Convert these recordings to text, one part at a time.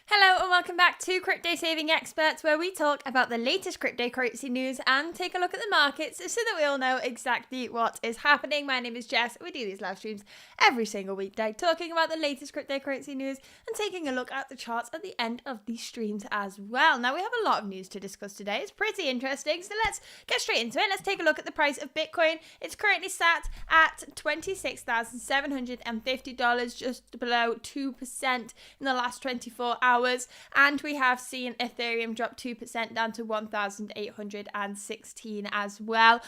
Hello and welcome back to Crypto Saving Experts, where we talk about the latest cryptocurrency news and take a look at the markets so that we all know exactly what is happening. My name is Jess. We do these live streams every single weekday, talking about the latest cryptocurrency news and taking a look at the charts at the end of these streams as well. Now, we have a lot of news to discuss today. It's pretty interesting, so let's get straight into it. Let's take a look at the price of Bitcoin. It's currently sat at $26,750, just below 2% in the last 24 hours. And we have seen Ethereum drop 2% down to 1,816 as well.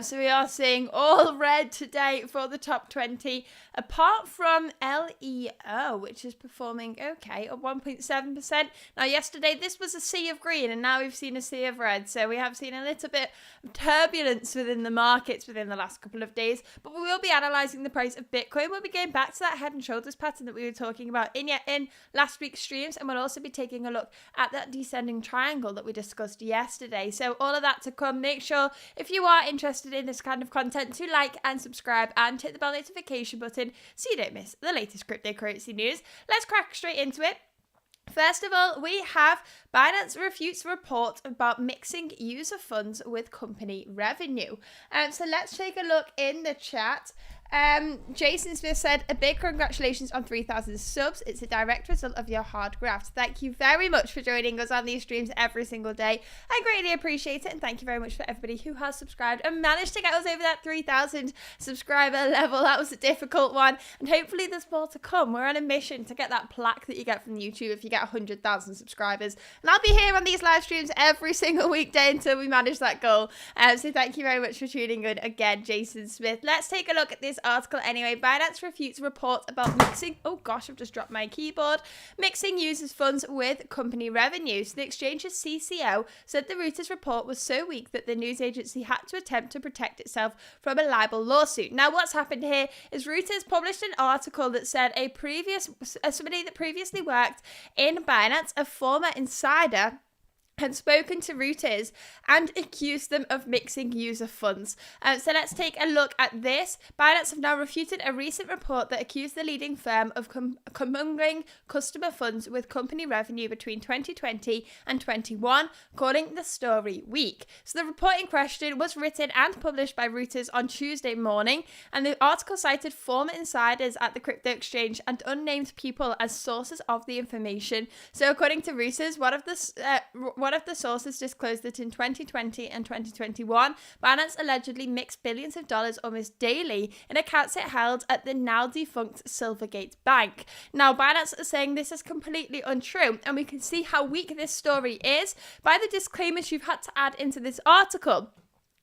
So we are seeing all red today for the top 20, apart from LEO, which is performing okay at 1.7%. Now, yesterday this was a sea of green, and now we've seen a sea of red. So we have seen a little bit of turbulence within the markets within the last couple of days. But we will be analysing the price of Bitcoin. We'll be going back to that head and shoulders pattern that we were talking about in last week's streams, and we'll also be taking a look at that descending triangle that we discussed yesterday. So all of that to come. Make sure, if you are interested in this kind of content, to like and subscribe and hit the bell notification button so you don't miss the latest cryptocurrency news. Let's crack straight into it. First of all, we have Binance refutes report about mixing user funds with company revenue. So let's take a look in the chat. Jason Smith said, a big congratulations on 3,000 subs. It's a direct result of your hard graft. Thank you very much for joining us on these streams every single day. I greatly appreciate it, and thank you very much for everybody who has subscribed and managed to get us over that 3,000 subscriber level. That was a difficult one, and hopefully there's more to come. We're on a mission to get that plaque that you get from YouTube if you get 100,000 subscribers, and I'll be here on these live streams every single weekday until we manage that goal. So thank you very much for tuning in again, Jason Smith. Let's take a look at this article anyway. Binance refutes report about mixing, oh gosh, I've just dropped my keyboard, mixing users' funds with company revenues. The exchange's CCO said the Reuters report was so weak that the news agency had to attempt to protect itself from a libel lawsuit. Now, what's happened here is Reuters published an article that said somebody that previously worked in Binance, a former insider, had spoken to Reuters and accused them of mixing user funds. So let's take a look at this. Binance have now refuted a recent report that accused the leading firm of commingling customer funds with company revenue between 2020 and 21, calling the story weak. So the report in question was written and published by Reuters on Tuesday morning, and the article cited former insiders at the crypto exchange and unnamed people as sources of the information. So according to Reuters, one of the sources disclosed that in 2020 and 2021, Binance allegedly mixed billions of dollars almost daily in accounts it held at the now defunct Silvergate Bank. Now, Binance is saying this is completely untrue, and we can see how weak this story is by the disclaimers you've had to add into this article.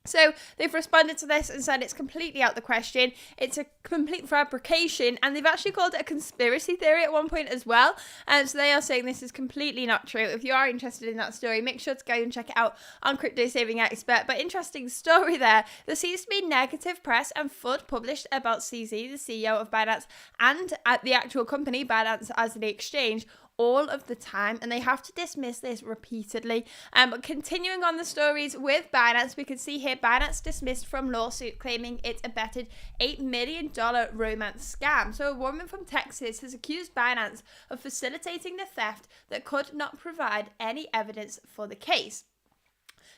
So they've responded to this and said it's completely out the question. It's a complete fabrication, and they've actually called it a conspiracy theory at one point as well. So they are saying this is completely not true. If you are interested in that story, make sure to go and check it out on Crypto Saving Expert. But interesting story there. There seems to be negative press and FUD published about CZ, the CEO of Binance, and at the actual company, Binance as the exchange, all of the time, and they have to dismiss this repeatedly. But continuing on the stories with Binance, we can see here Binance dismissed from lawsuit claiming it abetted $8 million romance scam. So a woman from Texas has accused Binance of facilitating the theft that could not provide any evidence for the case.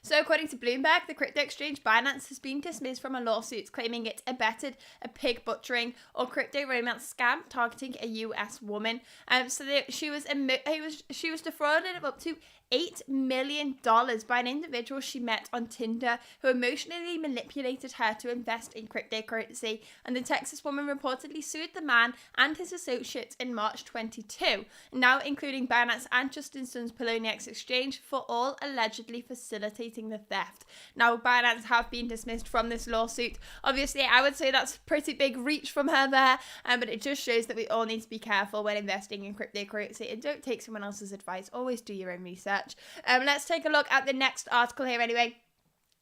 So according to Bloomberg, the crypto exchange Binance has been dismissed from a lawsuit claiming it abetted a pig butchering or crypto romance scam targeting a US woman. She was defrauded of up to $8 million by an individual she met on Tinder who emotionally manipulated her to invest in cryptocurrency. And the Texas woman reportedly sued the man and his associates in March 22, now including Binance and Justin Sun's Poloniex exchange, for all allegedly facilitating the theft. Now, Binance have been dismissed from this lawsuit. Obviously, I would say that's a pretty big reach from her there, but it just shows that we all need to be careful when investing in cryptocurrency and don't take someone else's advice. Always do your own research. Let's take a look at the next article here anyway.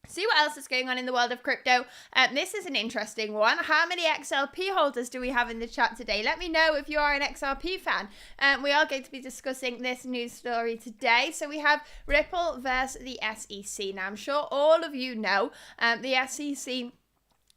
See what else is going on in the world of crypto. This is an interesting one. How many XRP holders do we have in the chat today? Let me know if you are an XRP fan. We are going to be discussing this news story today. So we have Ripple versus the SEC. Now, I'm sure all of you know the SEC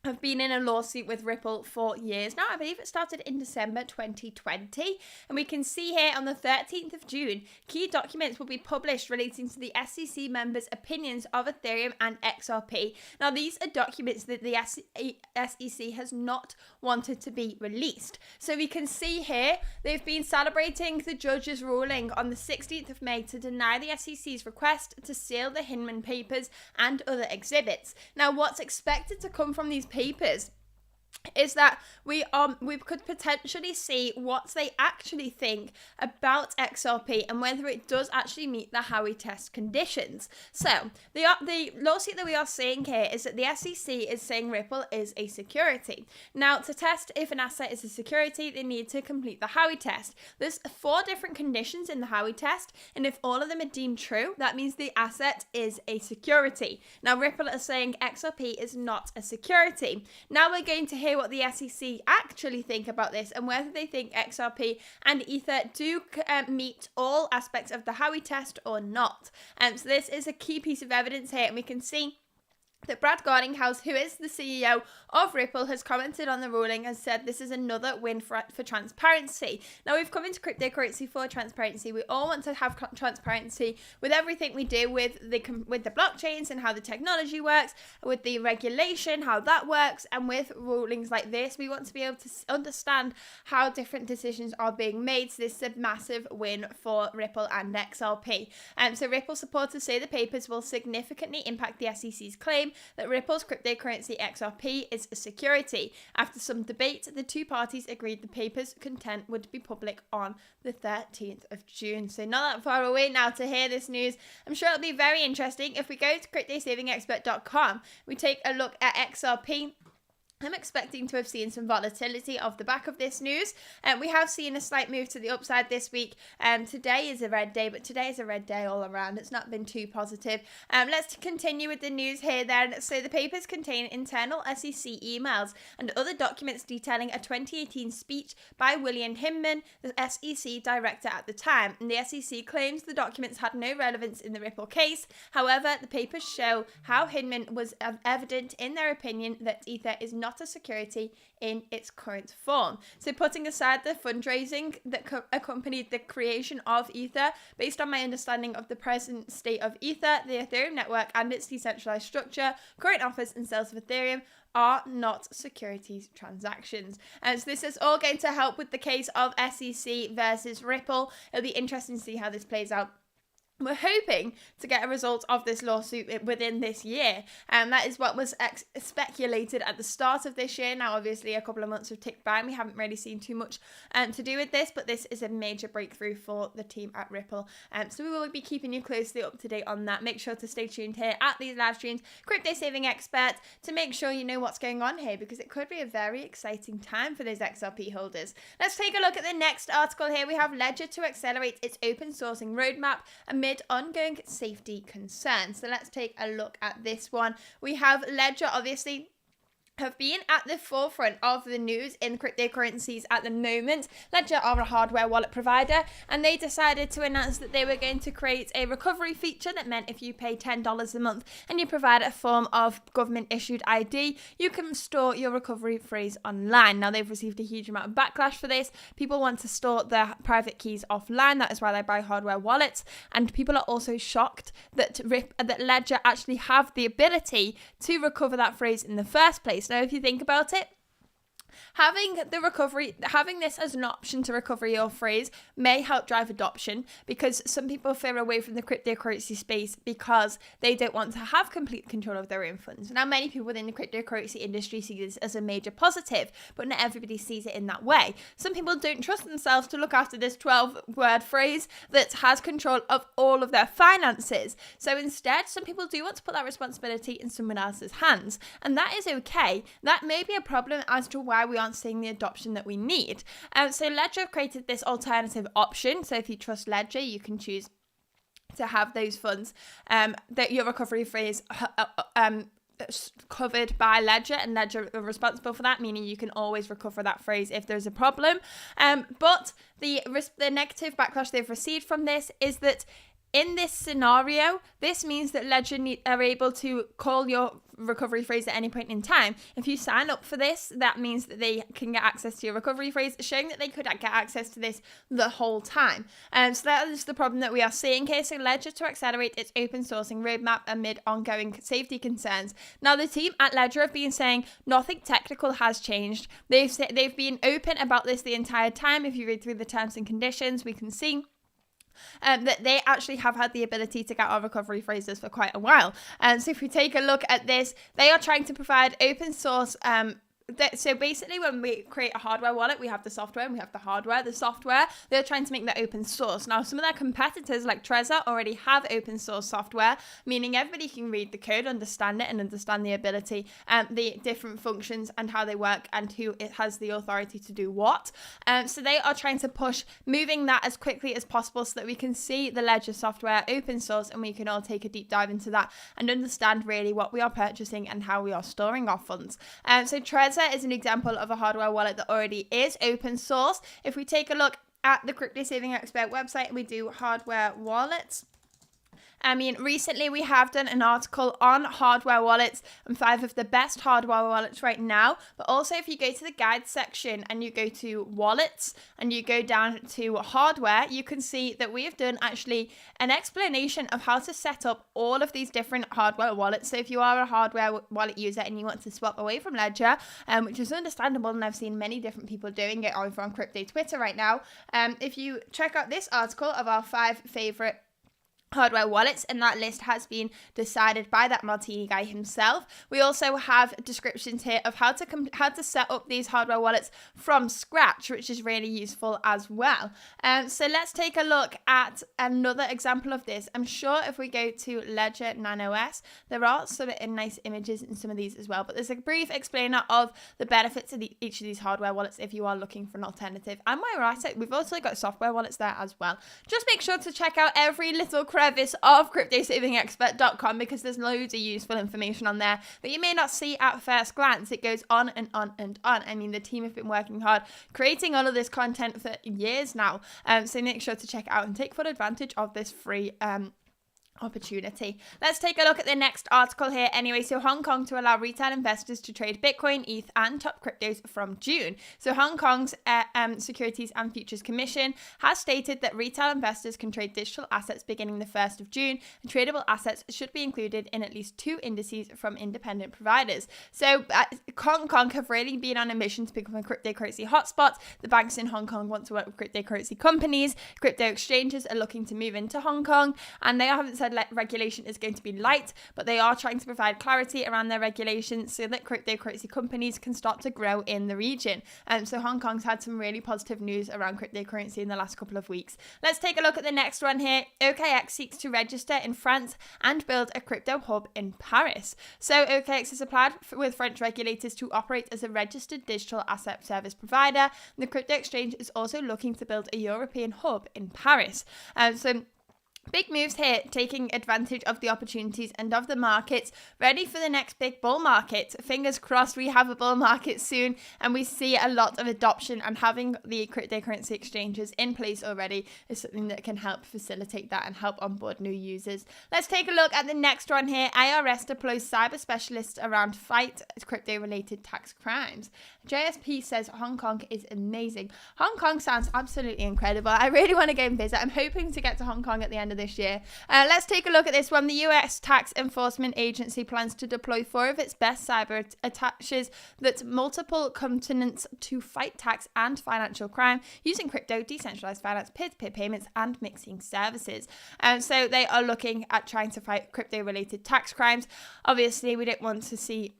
have been in a lawsuit with Ripple for years now. I believe it started in December 2020. And we can see here on the 13th of June, key documents will be published relating to the SEC members' opinions of Ethereum and XRP. Now, these are documents that the SEC has not wanted to be released. So we can see here, they've been celebrating the judge's ruling on the 16th of May to deny the SEC's request to seal the Hinman papers and other exhibits. Now, what's expected to come from these papers is that we could potentially see what they actually think about XRP and whether it does actually meet the Howey test conditions. So the lawsuit that we are seeing here is that the SEC is saying Ripple is a security. Now, to test if an asset is a security, they need to complete the Howey test. There's 4 different conditions in the Howey test, and if all of them are deemed true, that means the asset is a security. Now, Ripple is saying XRP is not a security. Now we're going to hear what the SEC actually think about this and whether they think XRP and Ether do meet all aspects of the Howey test or not. So this is a key piece of evidence here, and we can see that Brad Garlinghouse, who is the CEO of Ripple, has commented on the ruling and said this is another win for transparency. Now, we've come into cryptocurrency for transparency. We all want to have transparency with everything we do with the blockchains and how the technology works, with the regulation, how that works, and with rulings like this, we want to be able to understand how different decisions are being made. So this is a massive win for Ripple and XRP. So Ripple supporters say the papers will significantly impact the SEC's claim that Ripple's cryptocurrency XRP is a security. After some debate, the two parties agreed the paper's content would be public on the 13th of June. So not that far away now to hear this news. I'm sure it'll be very interesting. If we go to cryptosavingexpert.com, we take a look at XRP. I'm expecting to have seen some volatility off the back of this news. We have seen a slight move to the upside this week. Today is a red day, but today is a red day all around. It's not been too positive. Let's continue with the news here then. So the papers contain internal SEC emails and other documents detailing a 2018 speech by William Hinman, the SEC director at the time. And the SEC claims the documents had no relevance in the Ripple case. However, the papers show how Hinman was evident in their opinion that Ether is not a security in its current form. So putting aside the fundraising that accompanied the creation of Ether, based on my understanding of the present state of Ether, the Ethereum network and its decentralized structure, current offers and sales of Ethereum are not securities transactions. And so this is all going to help with the case of SEC versus Ripple. It'll be interesting to see how this plays out. We're hoping to get a result of this lawsuit within this year. And that is what was speculated at the start of this year. Now, obviously, a couple of months have ticked by and we haven't really seen too much to do with this, but this is a major breakthrough for the team at Ripple. So we will be keeping you closely up to date on that. Make sure to stay tuned here at these live streams, Crypto Saving Expert, to make sure you know what's going on here, because it could be a very exciting time for those XRP holders. Let's take a look at the next article here. We have Ledger to accelerate its open sourcing roadmap amid ongoing safety concerns. So let's take a look at this one. We have Ledger, obviously, have been at the forefront of the news in cryptocurrencies at the moment. Ledger are a hardware wallet provider, and they decided to announce that they were going to create a recovery feature that meant if you pay $10 a month and you provide a form of government-issued ID, you can store your recovery phrase online. Now, they've received a huge amount of backlash for this. People want to store their private keys offline. That is why they buy hardware wallets. And people are also shocked that Ledger actually have the ability to recover that phrase in the first place. Now, if you think about it, having this as an option to recover your phrase may help drive adoption, because some people veer away from the cryptocurrency space because they don't want to have complete control of their own funds. Now, many people within the cryptocurrency industry see this as a major positive, but not everybody sees it in that way. Some people don't trust themselves to look after this 12-word phrase that has control of all of their finances. So instead, some people do want to put that responsibility in someone else's hands, and that is okay. That may be a problem as to why we aren't seeing the adoption that we need. So Ledger created this alternative option. So if you trust Ledger, you can choose to have those funds, that your recovery phrase covered by Ledger, and Ledger are responsible for that, meaning you can always recover that phrase if there's a problem. But the negative backlash they've received from this is that In this scenario, this means that Ledger are able to call your recovery phrase at any point in time. If you sign up for this, that means that they can get access to your recovery phrase, showing that they could get access to this the whole time. So that is the problem that we are seeing here. So Ledger to accelerate its open sourcing roadmap amid ongoing safety concerns. Now, the team at Ledger have been saying nothing technical has changed. They've been open about this the entire time. If you read through the terms and conditions, we can see that they actually have had the ability to get our recovery phrases for quite a while. And so if we take a look at this, they are trying to provide open source so basically, when we create a hardware wallet, we have the software and we have the hardware. The software, they're trying to make that open source. Now, some of their competitors like Trezor already have open source software, meaning everybody can read the code, understand it, and understand the ability, the different functions and how they work and who it has the authority to do what. So they are trying to push moving that as quickly as possible so that we can see the Ledger software open source and we can all take a deep dive into that and understand really what we are purchasing and how we are storing our funds. So Trezor is an example of a hardware wallet that already is open source. If we take a look at the Crypto Saving Expert website, we do hardware wallets. I mean, recently we have done an article on hardware wallets and 5 of the best hardware wallets right now. But also if you go to the guide section and you go to wallets and you go down to hardware, you can see that we have done actually an explanation of how to set up all of these different hardware wallets. So if you are a hardware wallet user and you want to swap away from Ledger, which is understandable, and I've seen many different people doing it over on Crypto Twitter right now, if you check out this article of our 5 favorite hardware wallets, and that list has been decided by that Martini guy himself. We also have descriptions here of how to set up these hardware wallets from scratch, which is really useful as well. So let's take a look at another example of this. I'm sure if we go to Ledger 9OS, there are some nice images in some of these as well, but there's a brief explainer of the benefits of each of these hardware wallets if you are looking for an alternative. Am I right? We've also got software wallets there as well. Just make sure to check out every little crevice of cryptosavingexpert.com because there's loads of useful information on there that you may not see at first glance. It goes on and on and on. I mean, the team have been working hard creating all of this content for years now, so make sure to check it out and take full advantage of this free opportunity. Let's take a look at the next article here anyway. So Hong Kong to allow retail investors to trade Bitcoin, ETH and top cryptos from June. So Hong Kong's Securities and Futures Commission has stated that retail investors can trade digital assets beginning the 1st of June, and tradable assets should be included in at least 2 indices from independent providers. So Hong Kong have really been on a mission to become a cryptocurrency hotspot. The banks in Hong Kong want to work with cryptocurrency companies. Crypto exchanges are looking to move into Hong Kong, and they haven't said regulation is going to be light, but they are trying to provide clarity around their regulations so that cryptocurrency companies can start to grow in the region. So Hong Kong's had some really positive news around cryptocurrency in the last couple of weeks. Let's take a look at the next one here. OKX seeks to register in France and build a crypto hub in Paris. So OKX has applied with French regulators to operate as a registered digital asset service provider. The crypto exchange is also looking to build a European hub in Paris. So big moves here, taking advantage of the opportunities and of the markets, ready for the next big bull market. Fingers crossed we have a bull market soon and we see a lot of adoption, and having the cryptocurrency exchanges in place already is something that can help facilitate that and help onboard new users. Let's take a look at the next one here. IRS deploys cyber specialists around fight crypto-related tax crimes. JSP says Hong Kong is amazing. Hong Kong sounds absolutely incredible. I really want to go and visit. I'm hoping to get to Hong Kong at the end of this year. Let's take a look at this one. The US Tax Enforcement Agency plans to deploy 4 of its best cyber attaches that multiple continents to fight tax and financial crime using crypto, decentralized finance, peer-to-peer payments, and mixing services. So they are looking at trying to fight crypto-related tax crimes. Obviously, we don't want to see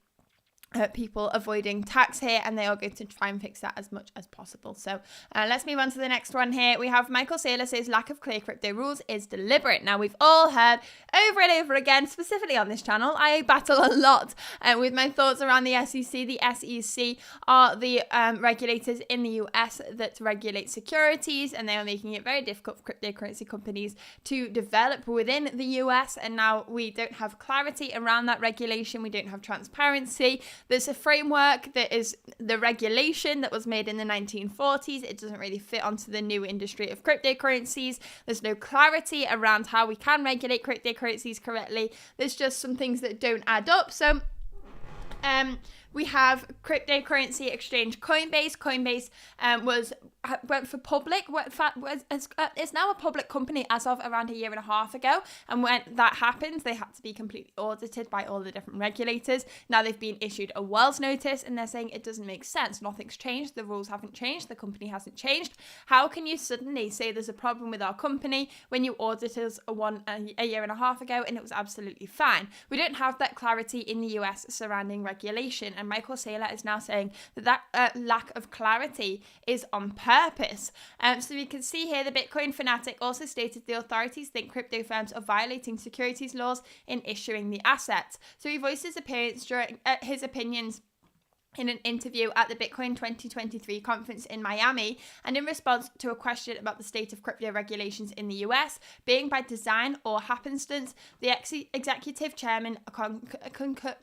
people avoiding tax here, and they are going to try and fix that as much as possible. So let's move on to the next one here. We have Michael Saylor says lack of clear crypto rules is deliberate. Now, we've all heard over and over again, specifically on this channel, I battle a lot with my thoughts around the SEC. The SEC are the regulators in the US that regulate securities, and they are making it very difficult for cryptocurrency companies to develop within the US, and now we don't have clarity around that regulation. We don't have transparency. there's a framework that is the regulation that was made in the 1940s. It doesn't really fit onto the new industry of cryptocurrencies. There's no clarity around how we can regulate cryptocurrencies correctly. There's just some things that don't add up. So we have cryptocurrency exchange Coinbase. Coinbase went for public. It's now a public company as of around a year and a half ago. And when that happened, they had to be completely audited by all the different regulators. Now they've been issued a Wells notice, and they're saying it doesn't make sense. Nothing's changed. The rules haven't changed. The company hasn't changed. How can you suddenly say there's a problem with our company when you audited us a year and a half ago and it was absolutely fine? We don't have that clarity in the US surrounding regulation, and Michael Saylor is now saying that lack of clarity is on purpose. So we can see here the Bitcoin fanatic also stated the authorities think crypto firms are violating securities laws in issuing the assets. So he voiced his opinions in an interview at the Bitcoin 2023 conference in Miami, and in response to a question about the state of crypto regulations in the US being by design or happenstance, the executive chairman concurred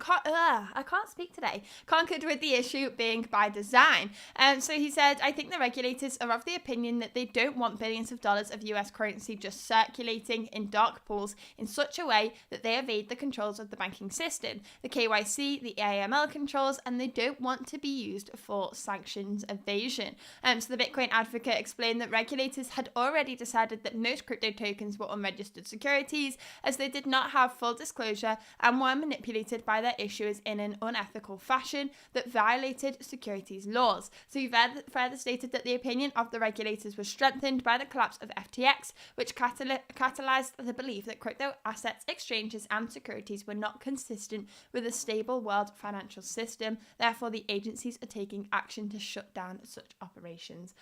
with the issue being by design. So he said, I think the regulators are of the opinion that they don't want billions of dollars of US currency just circulating in dark pools in such a way that they evade the controls of the banking system, the KYC, the AML controls, and they don't want to be used for sanctions evasion. So the Bitcoin advocate explained that regulators had already decided that most crypto tokens were unregistered securities, as they did not have full disclosure and were manipulated by their issuers in an unethical fashion that violated securities laws. So he further stated that the opinion of the regulators was strengthened by the collapse of FTX, which catalyzed the belief that crypto assets, exchanges, and securities were not consistent with a stable world financial system. Therefore, the agencies are taking action to shut down such operations.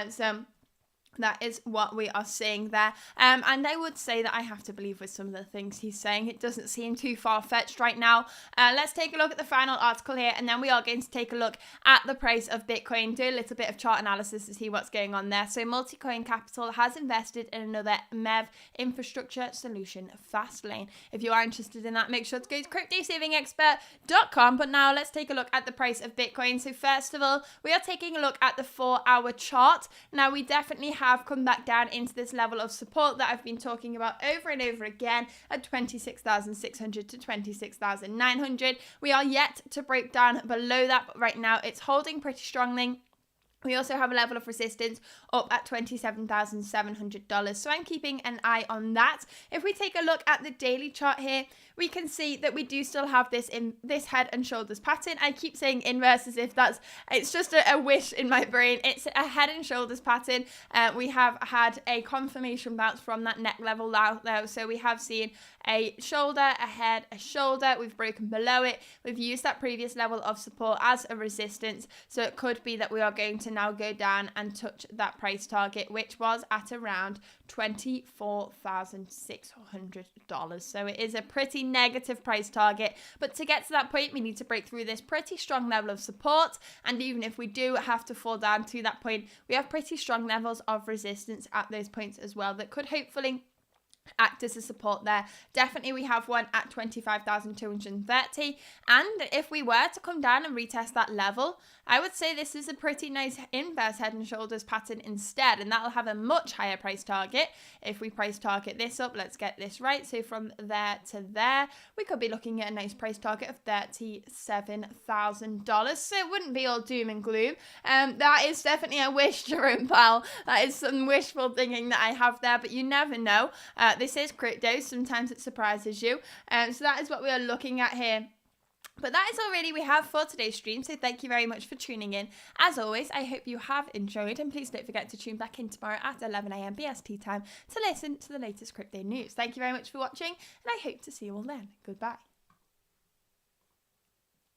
So that is what we are seeing there. And I would say that I have to believe with some of the things he's saying. It doesn't seem too far-fetched right now. Let's take a look at the final article here, and then we are going to take a look at the price of Bitcoin, do a little bit of chart analysis to see what's going on there. So Multicoin Capital has invested in another MEV infrastructure solution, Fastlane. If you are interested in that, make sure to go to cryptosavingexpert.com. But now let's take a look at the price of Bitcoin. So first of all, we are taking a look at the 4-hour chart. Now we definitely have come back down into this level of support that I've been talking about over and over again at 26,600 to 26,900. We are yet to break down below that, but right now it's holding pretty strongly. We also have a level of resistance up at $27,700. So I'm keeping an eye on that. If we take a look at the daily chart here, we can see that we do still have this head and shoulders pattern. I keep saying inverse as if it's just a wish in my brain. It's a head and shoulders pattern. We have had a confirmation bounce from that neck level out there. So we have seen a shoulder, a head, a shoulder. We've broken below it. We've used that previous level of support as a resistance. So it could be that we are going to now go down and touch that price target, which was at around $24,600. So it is a pretty negative price target, but to get to that point we need to break through this pretty strong level of support, and even if we do have to fall down to that point, we have pretty strong levels of resistance at those points as well that could hopefully act as a support there. Definitely we have one at 25,230, and if we were to come down and retest that level, I would say this is a pretty nice inverse head and shoulders pattern instead, and that'll have a much higher price target. If we price target this up, let's get this right, so from there to there we could be looking at a nice price target of $37,000. So it wouldn't be all doom and gloom. That is definitely a wish, Jerome Powell. That is some wishful thinking that I have there, but you never know. This is crypto. Sometimes it surprises you. So that is what we are looking at here. But that is all really we have for today's stream, so thank you very much for tuning in. As always, I hope you have enjoyed, and please don't forget to tune back in tomorrow at 11 a.m. BST time to listen to the latest crypto news. Thank you very much for watching, and I hope to see you all then. Goodbye.